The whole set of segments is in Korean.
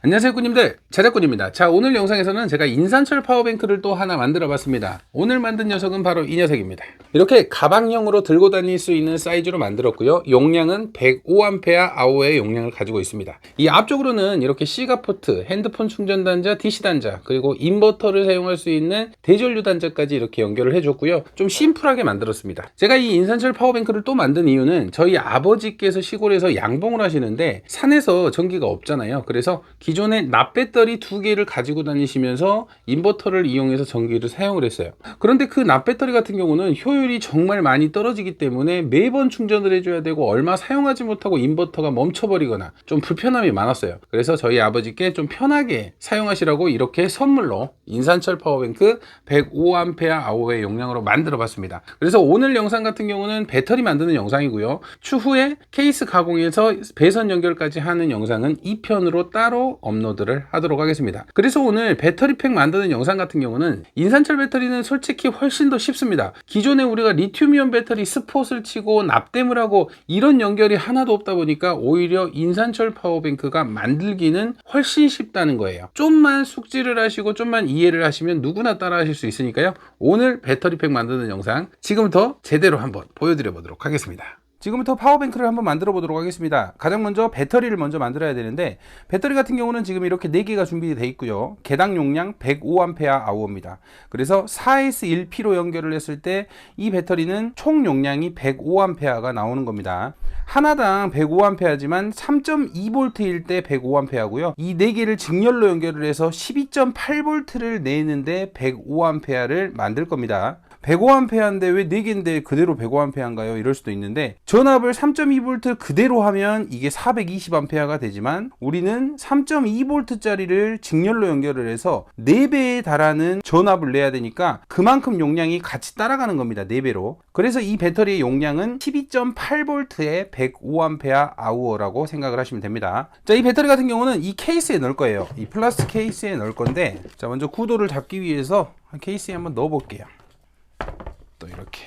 안녕하세요 꾸님들, 자작꾼입니다. 자, 오늘 영상에서는 제가 인산철 파워뱅크를 또 하나 만들어 봤습니다. 오늘 만든 녀석은 바로 이 녀석입니다. 이렇게 가방형으로 들고 다닐 수 있는 사이즈로 만들었고요. 용량은 105A 아워의 용량을 가지고 있습니다. 이 앞쪽으로는 이렇게 C가 포트, 핸드폰 충전 단자, DC 단자, 그리고 인버터를 사용할 수 있는 대전류 단자까지 이렇게 연결을 해줬고요. 좀 심플하게 만들었습니다. 제가 이 인산철 파워뱅크를 또 만든 이유는 저희 아버지께서 시골에서 양봉을 하시는데 산에서 전기가 없잖아요. 그래서 기존에 납배터리 2개를 가지고 다니시면서 인버터를 이용해서 전기를 사용을 했어요. 그런데 그 납배터리 같은 경우는 효율이 정말 많이 떨어지기 때문에 매번 충전을 해줘야 되고 얼마 사용하지 못하고 인버터가 멈춰버리거나 좀 불편함이 많았어요. 그래서 저희 아버지께 좀 편하게 사용하시라고 이렇게 선물로 인산철 파워뱅크 105A 용량으로 만들어 봤습니다. 그래서 오늘 영상 같은 경우는 배터리 만드는 영상이고요. 추후에 케이스 가공해서 배선 연결까지 하는 영상은 2편으로 따로 업로드를 하도록 하겠습니다. 그래서 오늘 배터리팩 만드는 영상 같은 경우는 인산철 배터리는 솔직히 훨씬 더 쉽습니다. 기존에 우리가 리튬이온 배터리 스폿을 치고 납땜을 하고 이런 연결이 하나도 없다 보니까 오히려 인산철 파워뱅크가 만들기는 훨씬 쉽다는 거예요. 좀만 숙지를 하시고 좀만 이해를 하시면 누구나 따라 하실 수 있으니까요. 오늘 배터리팩 만드는 영상 지금부터 제대로 한번 보여드려 보도록 하겠습니다. 지금부터 파워뱅크를 한번 만들어 보도록 하겠습니다. 가장 먼저 배터리를 먼저 만들어야 되는데, 배터리 같은 경우는 지금 이렇게 4개가 준비되어 있고요. 개당 용량 105Ah입니다. 그래서 4S1P로 연결을 했을 때 이 배터리는 총 용량이 105A가 나오는 겁니다. 하나당 105A지만 3.2V일 때 105A고요. 이 4개를 직렬로 연결을 해서 12.8V를 내는데 105A를 만들 겁니다. 105A인데 왜 4개인데 그대로 105A인가요? 이럴 수도 있는데, 전압을 3.2V 그대로 하면 이게 420A가 되지만 우리는 3.2V 짜리를 직렬로 연결을 해서 4배에 달하는 전압을 내야 되니까 그만큼 용량이 같이 따라가는 겁니다. 4배로. 그래서 이 배터리의 용량은 12.8V의 105Ah 생각을 하시면 됩니다. 자, 이 배터리 같은 경우는 이 케이스에 넣을 거예요. 이 플라스틱 케이스에 넣을 건데, 자, 먼저 구도를 잡기 위해서 케이스에 한번 넣어 볼게요. 또 이렇게,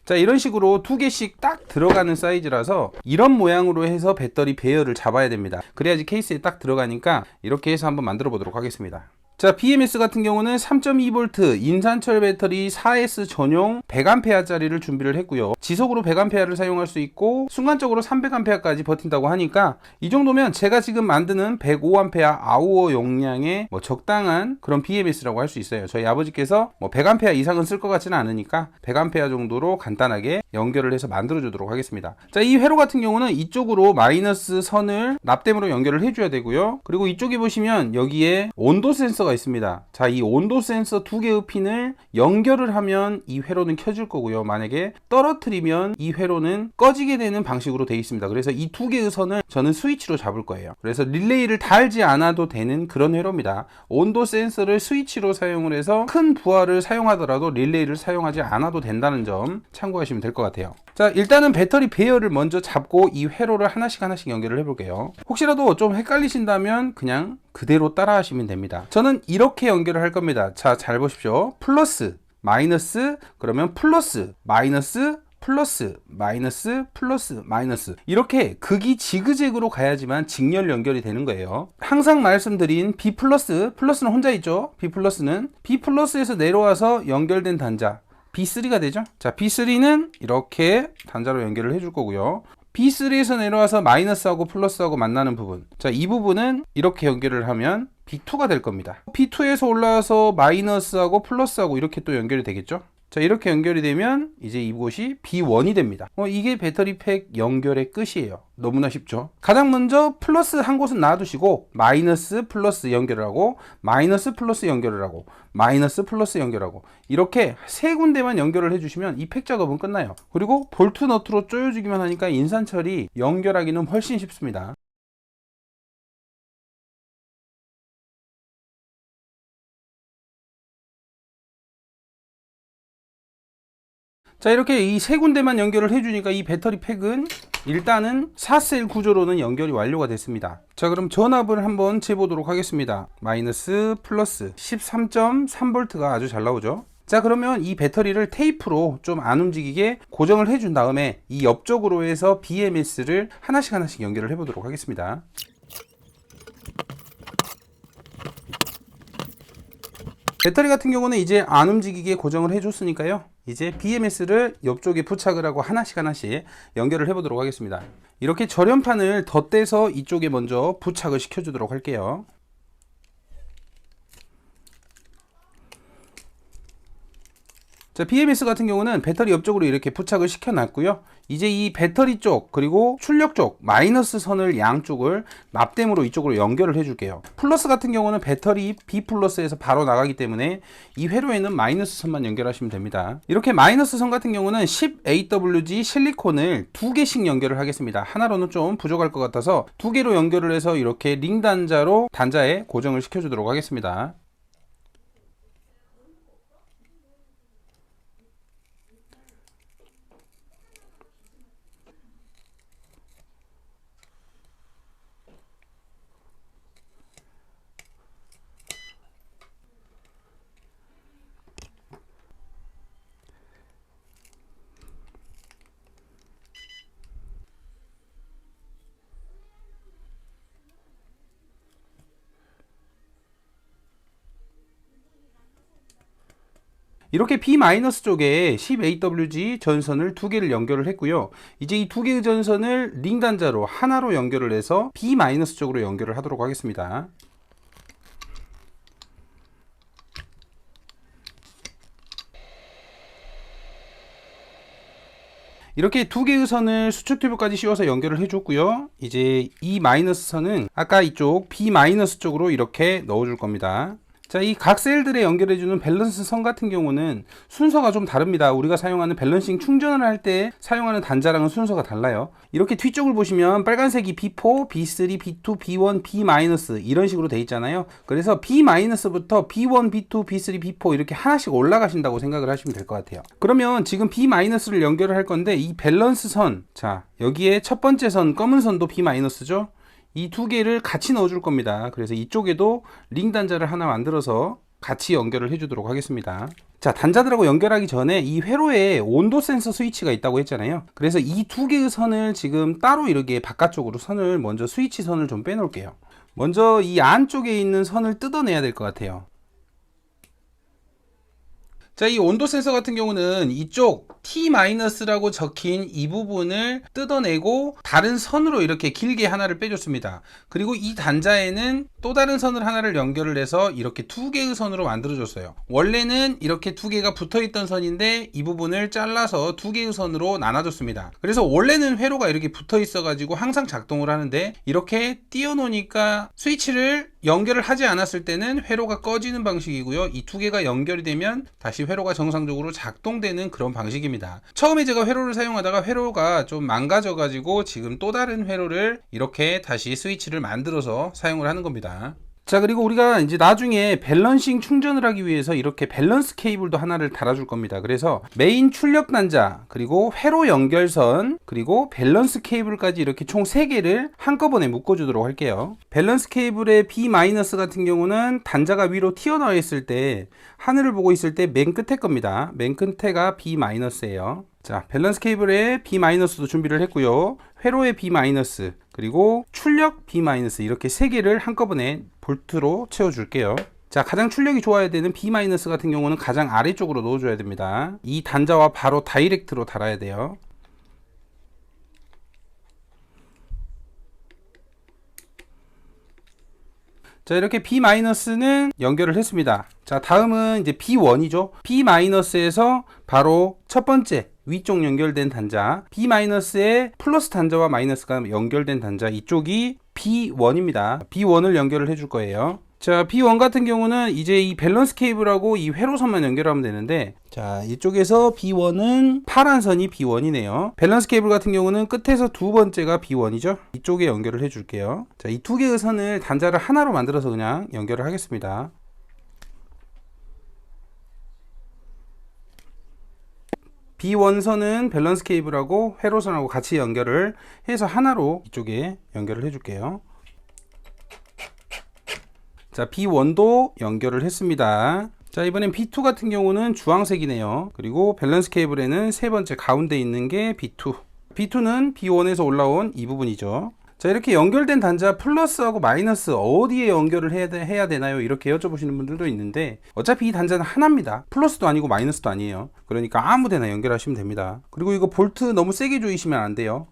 자, 이런 식으로 2개씩 딱 들어가는 사이즈라서 이런 모양으로 해서 배터리 배열을 잡아야 됩니다. 그래야지 케이스에 딱 들어가니까 이렇게 해서 한번 만들어 보도록 하겠습니다. 자, BMS 같은 경우는 3.2V 인산철 배터리 4S 전용 100A 짜리를 준비를 했고요. 지속으로 100A를 사용할 수 있고 순간적으로 300A까지 버틴다고 하니까 이 정도면 제가 지금 만드는 105A 용량의 적당한 그런 BMS라고 할 수 있어요. 저희 아버지께서 100A 이상은 쓸 것 같지는 않으니까 100A 정도로 간단하게 연결을 해서 만들어 주도록 하겠습니다. 자, 이 회로 같은 경우는 이쪽으로 마이너스 선을 납땜으로 연결을 해줘야 되고요. 그리고 이쪽에 보시면 여기에 온도 센서가 있습니다. 자, 이 온도 센서 2개의 핀을 연결을 하면 이 회로는 켜질 거고요. 만약에 떨어뜨리면 이 회로는 꺼지게 되는 방식으로 되어 있습니다. 그래서 이 2개의 선을 저는 스위치로 잡을 거예요. 그래서 릴레이를 달지 않아도 되는 그런 회로입니다. 온도 센서를 스위치로 사용을 해서 큰 부하를 사용하더라도 릴레이를 사용하지 않아도 된다는 점 참고하시면 될 것 같아요. 자, 일단은 배터리 배열을 먼저 잡고 이 회로를 하나씩 연결을 해 볼게요. 혹시라도 좀 헷갈리신다면 그냥 그대로 따라 하시면 됩니다. 저는 이렇게 연결을 할 겁니다. 자, 잘 보십시오. 플러스, 마이너스, 그러면 플러스, 마이너스, 플러스, 마이너스, 플러스, 마이너스, 이렇게 극이 지그재그로 가야지만 직렬 연결이 되는 거예요. 항상 말씀드린 B 플러스, 플러스는 혼자 있죠. B 플러스는 B 플러스에서 내려와서 연결된 단자 B3가 되죠. 자, B3는 이렇게 단자로 연결을 해줄 거고요. B3에서 내려와서 마이너스하고 플러스하고 만나는 부분, 자, 이 부분은 이렇게 연결을 하면 B2가 될 겁니다. B2에서 올라와서 마이너스하고 플러스하고 이렇게 또 연결이 되겠죠. 자, 이렇게 연결이 되면 이제 이곳이 B1이 됩니다. 이게 배터리 팩 연결의 끝이에요. 너무나 쉽죠. 가장 먼저 플러스 한 곳은 놔두시고 마이너스 플러스 연결을 하고 마이너스 플러스 연결을 하고 마이너스 플러스 연결하고 이렇게 3군데만 연결을 해주시면 이 팩 작업은 끝나요. 그리고 볼트 너트로 조여주기만 하니까 인산철이 연결하기는 훨씬 쉽습니다. 자, 이렇게 이 3군데만 연결을 해주니까 이 배터리 팩은 일단은 4셀 구조로는 연결이 완료가 됐습니다. 자, 그럼 전압을 한번 재보도록 하겠습니다. 마이너스 플러스 13.3V가 아주 잘 나오죠. 자, 그러면 이 배터리를 테이프로 좀 안 움직이게 고정을 해준 다음에 이 옆쪽으로 해서 BMS를 하나씩 연결을 해보도록 하겠습니다. 배터리 같은 경우는 이제 안 움직이게 고정을 해줬으니까요. 이제 BMS를 옆쪽에 부착을 하고 하나씩 연결을 해 보도록 하겠습니다. 이렇게 절연판을 덧대서 이쪽에 먼저 부착을 시켜 주도록 할게요. 자, BMS 같은 경우는 배터리 옆쪽으로 이렇게 부착을 시켜 놨고요. 이제 이 배터리 쪽 그리고 출력 쪽 마이너스 선을 양쪽을 납땜으로 이쪽으로 연결을 해 줄게요. 플러스 같은 경우는 배터리 B 플러스에서 바로 나가기 때문에 이 회로에는 마이너스 선만 연결하시면 됩니다. 이렇게 마이너스 선 같은 경우는 10AWG 실리콘을 2개씩 연결을 하겠습니다. 하나로는 좀 부족할 것 같아서 2개로 연결을 해서 이렇게 링 단자로 단자에 고정을 시켜 주도록 하겠습니다. 이렇게 B- 쪽에 10AWG 전선을 2개를 연결을 했고요. 이제 이 2개의 전선을 링 단자로 하나로 연결을 해서 B- 쪽으로 연결을 하도록 하겠습니다. 이렇게 2개의 선을 수축 튜브까지 씌워서 연결을 해줬고요. 이제 이 마이너스 선은 아까 이쪽 B- 쪽으로 이렇게 넣어줄 겁니다. 자, 이 각 셀들에 연결해주는 밸런스 선 같은 경우는 순서가 좀 다릅니다. 우리가 사용하는 밸런싱 충전을 할 때 사용하는 단자랑은 순서가 달라요. 이렇게 뒤쪽을 보시면 빨간색이 B4, B3, B2, B1, B- 이런 식으로 돼 있잖아요. 그래서 B-부터 B1, B2, B3, B4 이렇게 하나씩 올라가신다고 생각을 하시면 될 것 같아요. 그러면 지금 B-를 연결을 할 건데 이 밸런스 선, 자, 여기에 첫 번째 선, 검은 선도 B-죠. 이 2개를 같이 넣어 줄 겁니다. 그래서 이쪽에도 링 단자를 하나 만들어서 같이 연결을 해 주도록 하겠습니다. 자, 단자들하고 연결하기 전에 이 회로에 온도 센서 스위치가 있다고 했잖아요. 그래서 이 2개의 선을 지금 따로 이렇게 바깥쪽으로 선을 먼저 스위치 선을 좀 빼 놓을게요. 먼저 이 안쪽에 있는 선을 뜯어내야 될 것 같아요. 자, 이 온도 센서 같은 경우는 이쪽 T-라고 적힌 이 부분을 뜯어내고 다른 선으로 이렇게 길게 하나를 빼줬습니다. 그리고 이 단자에는 또 다른 선을 하나를 연결을 해서 이렇게 2개의 선으로 만들어줬어요. 원래는 이렇게 2개가 붙어있던 선인데 이 부분을 잘라서 2개의 선으로 나눠줬습니다. 그래서 원래는 회로가 이렇게 붙어있어 가지고 항상 작동을 하는데 이렇게 띄워놓으니까 스위치를 연결을 하지 않았을 때는 회로가 꺼지는 방식이고요. 이 2개가 연결이 되면 다시 회로가 정상적으로 작동되는 그런 방식입니다. 처음에 제가 회로를 사용하다가 회로가 좀 망가져 가지고 지금 또 다른 회로를 이렇게 다시 스위치를 만들어서 사용을 하는 겁니다. 자, 그리고 우리가 이제 나중에 밸런싱 충전을 하기 위해서 이렇게 밸런스 케이블도 하나를 달아줄 겁니다. 그래서 메인 출력 단자, 그리고 회로 연결선, 그리고 밸런스 케이블까지 이렇게 총 3개를 한꺼번에 묶어주도록 할게요. 밸런스 케이블의 B- 같은 경우는 단자가 위로 튀어나와 있을 때 하늘을 보고 있을 때 맨 끝에 겁니다. 맨 끝에가 B-예요. 자, 밸런스 케이블에 B-도 준비를 했고요. 회로의 B-, 그리고 출력 B- 이렇게 3개를 한꺼번에 볼트로 채워줄게요. 자, 가장 출력이 좋아야 되는 B- 같은 경우는 가장 아래쪽으로 넣어줘야 됩니다. 이 단자와 바로 다이렉트로 달아야 돼요. 자, 이렇게 B-는 연결을 했습니다. 자, 다음은 이제 B1이죠. B-에서 바로 첫 번째 위쪽 연결된 단자, B-의 플러스 단자와 마이너스가 연결된 단자, 이쪽이 B1입니다. B1을 연결을 해줄 거예요. 자, B1 같은 경우는 이제 이 밸런스 케이블하고 이 회로선만 연결하면 되는데, 자, 이쪽에서 B1은 파란 선이 B1이네요. 밸런스 케이블 같은 경우는 끝에서 두 번째가 B1이죠. 이쪽에 연결을 해줄게요. 자, 이 2개의 선을 단자를 하나로 만들어서 그냥 연결을 하겠습니다. B1선은 밸런스 케이블하고 회로선하고 같이 연결을 해서 하나로 이쪽에 연결을 해줄게요. 자, B1도 연결을 했습니다. 자, 이번엔 B2 같은 경우는 주황색이네요. 그리고 밸런스 케이블에는 세 번째 가운데 있는 게 B2. B2는 B1에서 올라온 이 부분이죠. 자, 이렇게 연결된 단자 플러스하고 마이너스 어디에 연결을 해야 되나요? 이렇게 여쭤보시는 분들도 있는데 어차피 이 단자는 하나입니다. 플러스도 아니고 마이너스도 아니에요. 그러니까 아무 데나 연결하시면 됩니다. 그리고 이거 볼트 너무 세게 조이시면 안 돼요.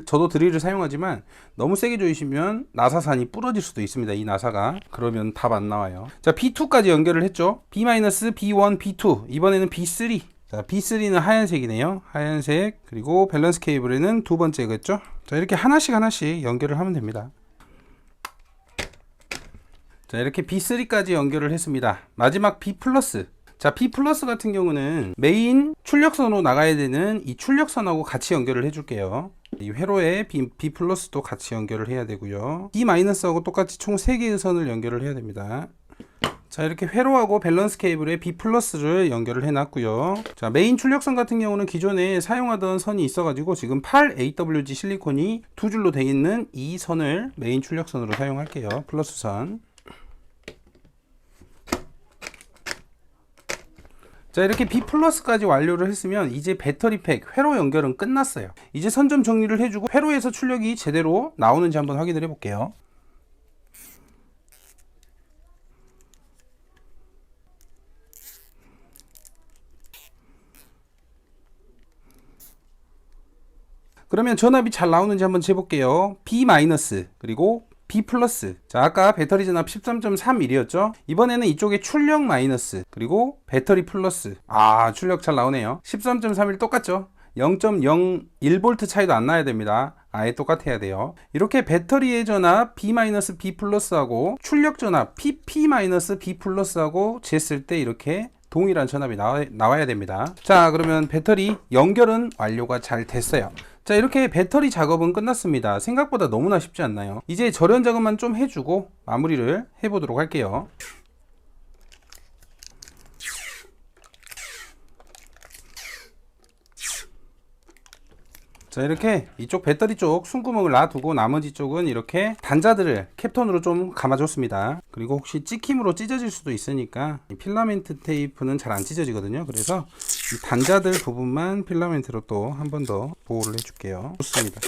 저도 드릴을 사용하지만 너무 세게 조이시면 나사산이 부러질 수도 있습니다. 이 나사가. 그러면 답 안 나와요. 자, B2까지 연결을 했죠. B-, B1, B2. 이번에는 B3. 자, B3는 하얀색이네요. 하얀색. 그리고 밸런스 케이블에는 두 번째겠죠. 자, 이렇게 하나씩 연결을 하면 됩니다. 자, 이렇게 B3까지 연결을 했습니다. 마지막 B+. 자, B+ 같은 경우는 메인 출력선으로 나가야 되는 이 출력선하고 같이 연결을 해줄게요. 이 회로에 B+도 같이 연결을 해야 되고요. B-하고 똑같이 총 3개의 선을 연결을 해야 됩니다. 자, 이렇게 회로하고 밸런스 케이블에 B+를 연결을 해놨고요. 자, 메인 출력선 같은 경우는 기존에 사용하던 선이 있어가지고 지금 8AWG 실리콘이 두 줄로 되어 있는 이 선을 메인 출력선으로 사용할게요. 플러스선. 자, 이렇게 B+까지 완료를 했으면 이제 배터리팩 회로 연결은 끝났어요. 이제 선 좀 정리를 해주고 회로에서 출력이 제대로 나오는지 한번 확인을 해볼게요. 그러면 전압이 잘 나오는지 한번 재볼게요. B- 그리고 B+. 자, 아까 배터리 전압 13.31이었죠. 이번에는 이쪽에 출력 마이너스 그리고 배터리 플러스. 아, 출력 잘 나오네요. 13.31 똑같죠. 0.01V 차이도 안 나야 됩니다. 아예 똑같아야 돼요. 이렇게 배터리의 전압 B-, B+, 하고 출력 전압 PP-, B+, 하고 쟀을 때 이렇게 동일한 전압이 나와야 됩니다. 자, 그러면 배터리 연결은 완료가 잘 됐어요. 자, 이렇게 배터리 작업은 끝났습니다. 생각보다 너무나 쉽지 않나요? 이제 절연 작업만 좀 해주고 마무리를 해보도록 할게요. 자, 이렇게 이쪽 배터리 쪽 숨구멍을 놔두고 나머지 쪽은 이렇게 단자들을 캡톤으로 좀 감아줬습니다. 그리고 혹시 찍힘으로 찢어질 수도 있으니까 이 필라멘트 테이프는 잘 안 찢어지거든요. 그래서 이 단자들 부분만 필라멘트로 또 한 번 더 보호를 해줄게요. 좋습니다.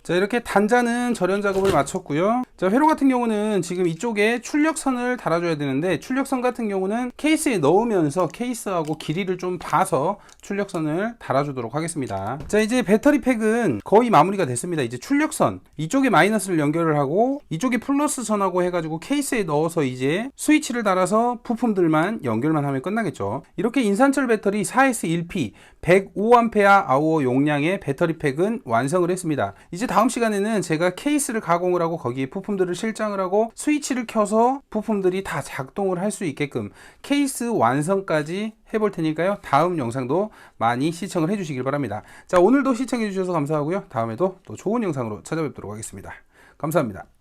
자, 이렇게 단자는 절연 작업을 마쳤고요. 자, 회로 같은 경우는 지금 이쪽에 출력선을 달아줘야 되는데 출력선 같은 경우는 케이스에 넣으면서 케이스하고 길이를 좀 봐서 출력선을 달아주도록 하겠습니다. 자, 이제 배터리 팩은 거의 마무리가 됐습니다. 이제 출력선 이쪽에 마이너스를 연결을 하고 이쪽에 플러스 선하고 해가지고 케이스에 넣어서 이제 스위치를 달아서 부품들만 연결만 하면 끝나겠죠. 이렇게 인산철 배터리 4S1P 105Ah 용량의 배터리 팩은 완성을 했습니다. 이제 다음 시간에는 제가 케이스를 가공을 하고 거기에 부품들을 실장을 하고 스위치를 켜서 부품들이 다 작동을 할 수 있게끔 케이스 완성까지 해볼 테니까요. 다음 영상도 많이 시청을 해주시길 바랍니다. 자, 오늘도 시청해 주셔서 감사하고요. 다음에도 또 좋은 영상으로 찾아뵙도록 하겠습니다. 감사합니다.